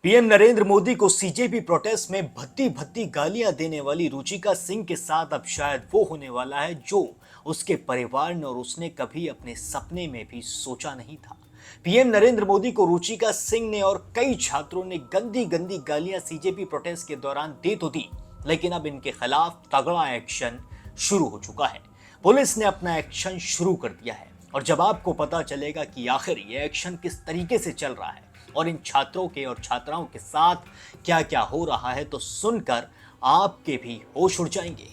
PM Narendra Modi को CJP protest में भद्दी भद्दी गालियां देने वाली रुचिका सिंह के साथ अब शायद वो होने वाला है जो उसके परिवार ने और उसने कभी अपने सपने में भी सोचा नहीं था। पीएम नरेंद्र मोदी को रुचिका सिंह ने और कई छात्रों ने गंदी गंदी गालियां सीजेपी प्रोटेस्ट के दौरान दे तो दी, लेकिन अब इनके खिलाफ तगड़ा एक्शन शुरू हो चुका है। पुलिस ने अपना एक्शन शुरू कर दिया है और जब आपको पता चलेगा कि आखिर ये एक्शन किस तरीके से चल रहा है और इन छात्रों के और छात्राओं के साथ क्या क्या हो रहा है, तो सुनकर आपके भी होश उड़ जाएंगे।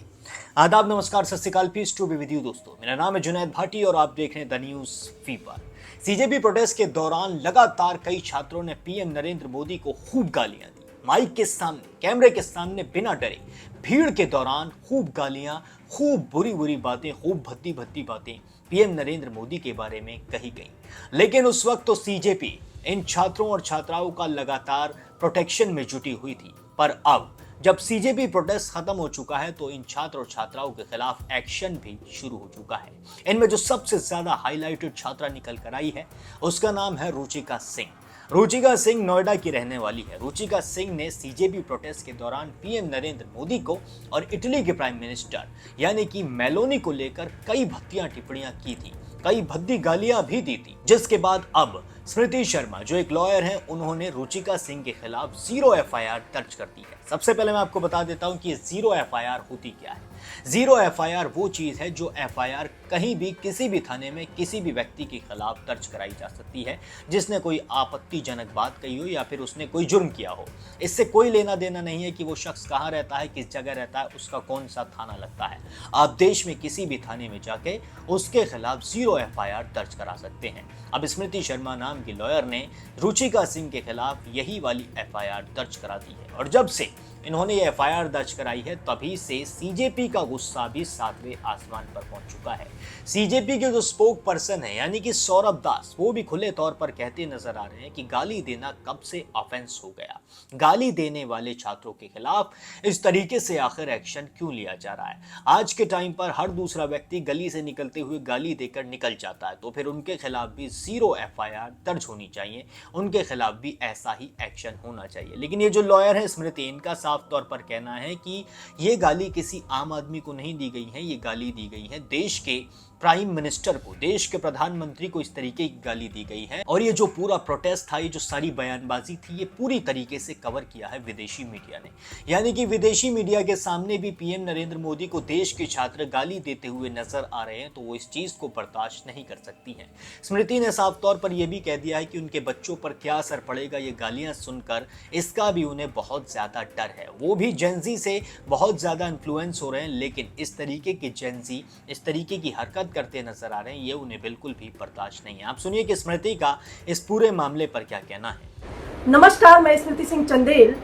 आदाब, नमस्कार, सत श्री अकाल, peace to be with you दोस्तों। मेरा नाम है जुनैद भाटी और आप देख रहे हैं the news fever. CJP protest के दौरान लगातार कई छात्रों ने पीएम नरेंद्र मोदी को खूब गालियां दी। माइक के सामने, कैमरे के सामने बिना डरे भीड़ के दौरान खूब गालियां, खूब बुरी बुरी बातें, खूब भद्दी भद्दी बातें पीएम नरेंद्र मोदी के बारे में कही गई। लेकिन उस वक्त तो सीजेपी इन छात्रों और छात्राओं का लगातार प्रोटेक्शन में जुटी हुई थी, पर अब जब सीजेपी प्रोटेस्ट खत्म हो चुका है तो इन छात्र और छात्राओं के खिलाफ एक्शन भी शुरू हो चुका है। इनमें जो सबसे ज्यादा हाईलाइटेड छात्रा निकल कर आई है उसका नाम है रुचिका सिंह। रुचिका सिंह नोएडा की रहने वाली है। रुचिका सिंह ने सीजेपी प्रोटेस्ट के दौरान पीएम नरेंद्र मोदी को और इटली के प्राइम मिनिस्टर यानी कि मेलोनी को लेकर कई भद्दियां टिप्पणियां की थी, कई भद्दी गालियां भी दी थी, जिसके बाद अब स्मृति शर्मा जो एक लॉयर हैं, उन्होंने रुचिका सिंह के खिलाफ 0 एफआईआर दर्ज कर दी है। सबसे पहले मैं आपको बता देता हूं कि 0 एफआईआर होती क्या है। 0 एफआईआर वो चीज है जो एफआईआर कहीं भी किसी भी थाने में किसी भी व्यक्ति के खिलाफ दर्ज कराई जा सकती है जिसने कोई आपत्तिजनक बात कही हो या फिर उसने कोई जुर्म किया हो। इससे कोई लेना देना नहीं है कि वो शख्स कहाँ रहता है, किस जगह रहता है, उसका कौन सा थाना लगता है। आप देश में किसी भी थाने में जाके उसके खिलाफ 0 एफआईआर दर्ज करा सकते हैं। अब स्मृति शर्मा नाम की लॉयर ने रुचिका सिंह के खिलाफ यही वाली एफआईआर दर्ज करा दी है और जब से इन्होंने ये एफआईआर दर्ज कराई है तभी से सीजेपी का गुस्सा भी 7वें आसमान पर पहुंच चुका है। सीजेपी के जो स्पोक पर्सन है यानी कि सौरभ दास, वो भी खुले तौर पर कहते नजर आ रहे हैं कि गाली देना कब से ऑफेंस हो गया। गाली देने वाले छात्रों के खिलाफ इस तरीके से आखिर एक्शन क्यों लिया जा रहा है। आज के टाइम पर हर दूसरा व्यक्ति गली से निकलते हुए गाली देकर निकल जाता है, तो फिर उनके खिलाफ भी 0 एफआईआर दर्ज होनी चाहिए, उनके खिलाफ भी ऐसा ही एक्शन होना चाहिए। लेकिन ये जो लॉयर है स्मृति, इनका साफ तौर पर कहना है कि ये गाली किसी आम आदमी को नहीं दी गई है, ये गाली दी गई है देश के प्राइम मिनिस्टर को, देश के प्रधानमंत्री को इस तरीके की गाली दी गई है। और ये जो पूरा प्रोटेस्ट था, ये जो सारी बयानबाजी थी, ये पूरी तरीके से कवर किया है विदेशी मीडिया ने। यानी कि विदेशी मीडिया के सामने भी पीएम नरेंद्र मोदी को देश के छात्र गाली देते हुए नजर आ रहे हैं, तो वो इस चीज को बर्दाश्त नहीं कर सकती हैं। स्मृति ने साफ तौर पर यह भी कह दिया है कि उनके बच्चों पर क्या असर पड़ेगा ये गालियां सुनकर, इसका भी उन्हें बहुत ज्यादा डर है। वो भी जेनजी से बहुत ज्यादा इन्फ्लुएंस हो रहे हैं, लेकिन इस तरीके के जेनजी इस तरीके की हरकत करते नजर आ रहे हैं, ये उन्हें बिल्कुल भी बर्दाश्त नहीं है। आप सुनिए कि स्मृति का इस पूरे मामले पर क्या कहना है। नमस्कार, मैं स्मृति सिंह चंदेल,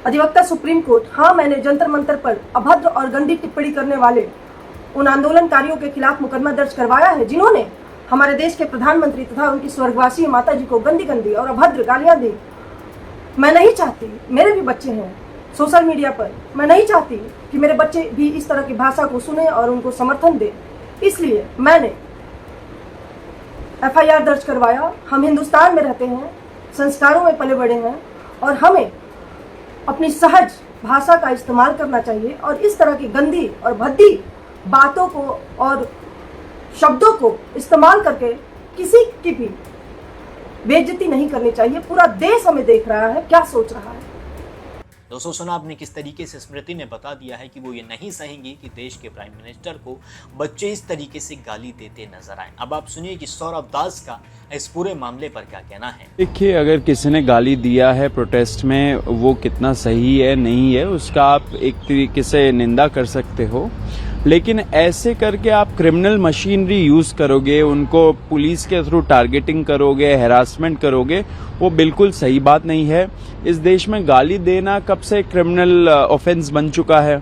अधिवक्ता सुप्रीम कोर्ट। हाँ, मैंने जंतर मंतर पर अभद्र और गंदी टिप्पणी करने वाले उन आंदोलनकारियों के खिलाफ मुकदमा दर्ज करवाया है जिन्होंने हमारे देश के प्रधानमंत्री तथा उनकी स्वर्गवासी माता जी को गंदी गंदी और अभद्र गालियां दी। मैं नहीं चाहती, मेरे भी बच्चे हैं सोशल मीडिया पर, मैं नहीं चाहती कि मेरे बच्चे भी इस तरह की भाषा को सुने और उनको समर्थन दे, इसलिए मैंने एफआईआर दर्ज करवाया। हम हिंदुस्तान में रहते हैं, संस्कारों में पले बड़े हैं और हमें अपनी सहज भाषा का इस्तेमाल करना चाहिए और इस तरह की गंदी और भद्दी बातों को और शब्दों को इस्तेमाल करके किसी की भी बेइज्जती नहीं करनी चाहिए। पूरा देश हमें देख रहा है क्या सोच रहा है। दोस्तों, सुना आपने किस तरीके से स्मृति ने बता दिया है कि वो ये नहीं सहेंगी कि देश के प्राइम मिनिस्टर को बच्चे इस तरीके से गाली देते नजर आए। अब आप सुनिए कि सौरभ दास का इस पूरे मामले पर क्या कहना है। देखिए, अगर किसी ने गाली दिया है प्रोटेस्ट में, वो कितना सही है नहीं है उसका आप एक तरीके से निंदा कर सकते हो, लेकिन ऐसे करके आप क्रिमिनल मशीनरी यूज करोगे, उनको पुलिस के थ्रू टारगेटिंग करोगे, हैरासमेंट करोगे, वो बिल्कुल सही बात नहीं है। इस देश में गाली देना कब से क्रिमिनल ऑफेंस बन चुका है,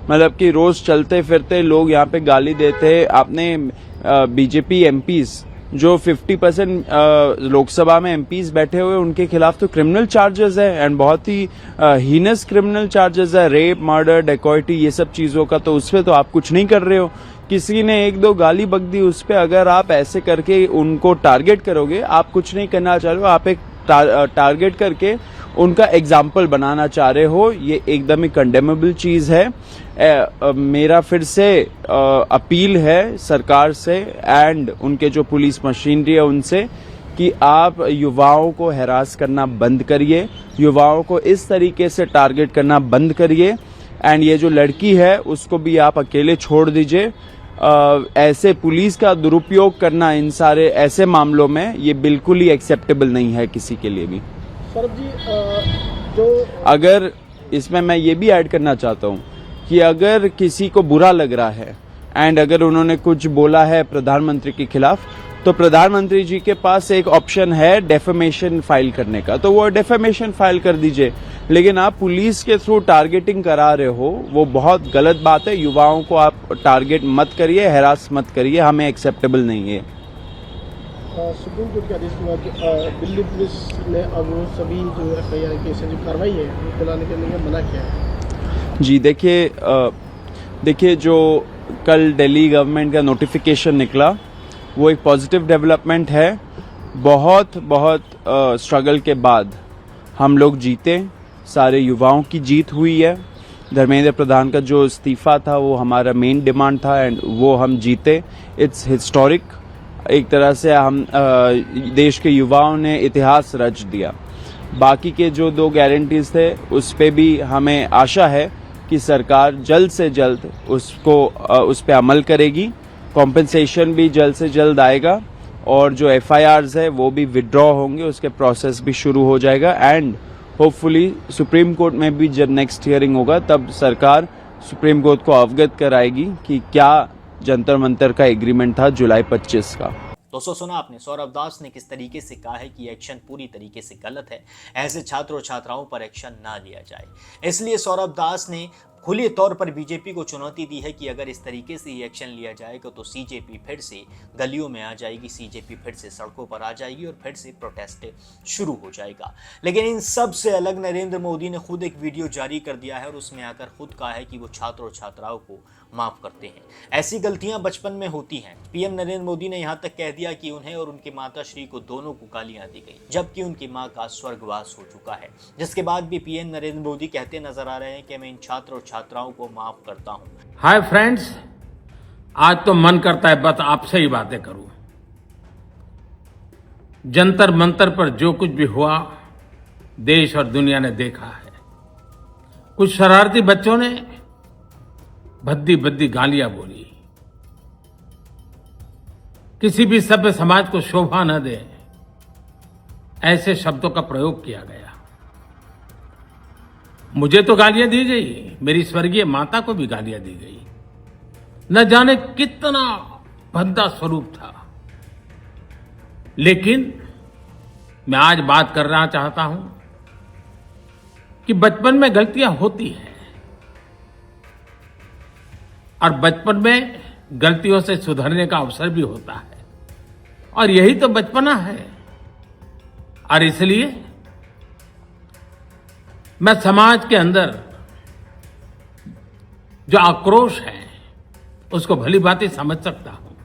मतलब कि रोज चलते फिरते लोग यहाँ पे गाली देते हैं। आपने बीजेपी एमपीज जो 50% लोकसभा में एमपीज बैठे हुए, उनके खिलाफ तो क्रिमिनल चार्जेस है एंड बहुत ही हीनस क्रिमिनल चार्जेस है, रेप, मर्डर, डेकॉइटी, ये सब चीजों का। तो उसपे तो आप कुछ नहीं कर रहे हो। किसी ने एक दो गाली बक दी, उस पे अगर आप ऐसे करके उनको टारगेट करोगे, आप कुछ नहीं करना चाह रहे हो, आप एक टारगेट करके उनका एग्जाम्पल बनाना चाह रहे हो, ये एकदम ही कंडेमेबल चीज़ है। मेरा फिर से अपील है सरकार से एंड उनके जो पुलिस मशीनरी है उनसे कि आप युवाओं को हैरास करना बंद करिए, युवाओं को इस तरीके से टारगेट करना बंद करिए एंड ये जो लड़की है उसको भी आप अकेले छोड़ दीजिए। ऐसे पुलिस का दुरुपयोग करना इन सारे ऐसे मामलों में ये बिल्कुल ही एक्सेप्टेबल नहीं है किसी के लिए भी। सौरभ जी, जो अगर इसमें मैं ये भी ऐड करना चाहता हूँ कि अगर किसी को बुरा लग रहा है एंड अगर उन्होंने कुछ बोला है प्रधानमंत्री के खिलाफ, तो प्रधानमंत्री जी के पास एक ऑप्शन है डेफेमेशन फाइल करने का, तो वो डेफेमेशन फाइल कर दीजिए। लेकिन आप पुलिस के थ्रू टारगेटिंग करा रहे हो, वो बहुत गलत बात है। युवाओं को आप टारगेट मत करिए, हैरास मत करिए, हमें एक्सेप्टेबल नहीं है। सुप्रीम कोर्ट के आदेश के बाद दिल्ली पुलिस ने अब वो सभी जो FIR की जो कार्रवाई है वो दिलाने के लिए मना किया है। जी देखिए जो कल दिल्ली गवर्नमेंट का नोटिफिकेशन निकला वो एक पॉजिटिव डेवलपमेंट है। बहुत स्ट्रगल के बाद हम लोग जीते, सारे युवाओं की जीत हुई है। धर्मेंद्र प्रधान का जो इस्तीफा था वो हमारा मेन डिमांड था एंड वो हम जीते। इट्स हिस्टोरिक, एक तरह से हम देश के युवाओं ने इतिहास रच दिया। बाकी के जो 2 गारंटीज थे उस पे भी हमें आशा है कि सरकार जल्द से जल्द उस पे अमल करेगी। कॉम्पेंसेशन भी जल्द से जल्द आएगा और जो FIRs है वो भी विड्रॉ होंगे, उसके प्रोसेस भी शुरू हो जाएगा एंड होपफुली सुप्रीम कोर्ट में भी जब नेक्स्ट हियरिंग होगा तब सरकार सुप्रीम कोर्ट को अवगत कराएगी कि क्या जंतर मंतर का एग्रीमेंट था जुलाई 25 का। दोस्तों, सुना आपने सौरभ दास ने किस तरीके से कहा है कि एक्शन पूरी तरीके से गलत है, ऐसे छात्र और छात्राओं पर एक्शन ना लिया जाए। इसलिए सौरभ दास ने खुले तौर पर बीजेपी को चुनौती दी है कि अगर इस तरीके से ही एक्शन लिया जाएगा तो सीजेपी फिर से गलियों में आ जाएगी, सीजेपी फिर से सड़कों पर आ जाएगी और फिर से प्रोटेस्ट शुरू हो जाएगा। लेकिन इन सब से अलग नरेंद्र मोदी ने खुद एक वीडियो जारी कर दिया है और उसमें आकर खुद कहा है कि वो छात्र और छात्राओं को माफ करते हैं। ऐसी गलतियां बचपन में होती हैं। पीएम नरेंद्र मोदी ने यहां तक कह दिया कि उन्हें और उनकी माता श्री को दोनों को गालियां दी गई, जबकि उनकी मां का स्वर्गवास हो चुका है। जिसके बाद भी पीएम नरेंद्र मोदी कहते नजर आ रहे हैं कि मैं इन छात्र और छात्राओं को माफ करता हूं। हाय फ्रेंड्स, आज तो मन करता है बस आपसे ही बातें करूं। जंतर मंतर पर जो कुछ भी हुआ देश और दुनिया ने देखा है। कुछ शरारती बच्चों ने भद्दी भद्दी गालियां बोली, किसी भी सभ्य समाज को शोभा न दे ऐसे शब्दों का प्रयोग किया गया। मुझे तो गालियां दी गई, मेरी स्वर्गीय माता को भी गालियां दी गई। न जाने कितना भद्दा स्वरूप था। लेकिन मैं आज बात करना चाहता हूं कि बचपन में गलतियां होती हैं और बचपन में गलतियों से सुधरने का अवसर भी होता है और यही तो बचपना है। और इसलिए मैं समाज के अंदर जो आक्रोश है उसको भली भांति समझ सकता हूं।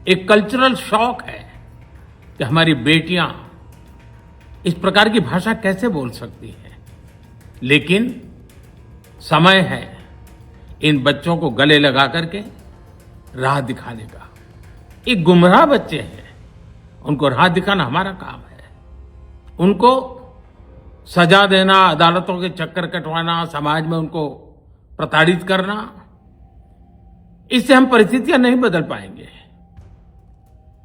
एक कल्चरल शॉक है कि हमारी बेटियां इस प्रकार की भाषा कैसे बोल सकती हैं। लेकिन समय है इन बच्चों को गले लगा करके राह दिखाने का। ये गुमराह बच्चे हैं, उनको राह दिखाना हमारा काम है। उनको सजा देना, अदालतों के चक्कर कटवाना, समाज में उनको प्रताड़ित करना, इससे हम परिस्थितियां नहीं बदल पाएंगे।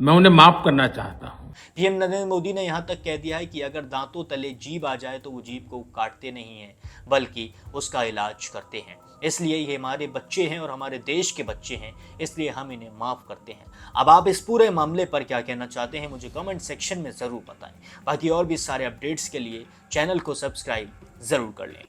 मैं उन्हें माफ करना चाहता हूं। पीएम नरेंद्र मोदी ने यहां तक कह दिया है कि अगर दांतों तले जीभ आ जाए तो वो जीभ को काटते नहीं हैं बल्कि उसका इलाज करते हैं। इसलिए ये हमारे बच्चे हैं और हमारे देश के बच्चे हैं, इसलिए हम इन्हें माफ करते हैं। अब आप इस पूरे मामले पर क्या कहना चाहते हैं मुझे कमेंट सेक्शन में जरूर बताएं। बाकी और भी सारे अपडेट्स के लिए चैनल को सब्सक्राइब जरूर कर लें।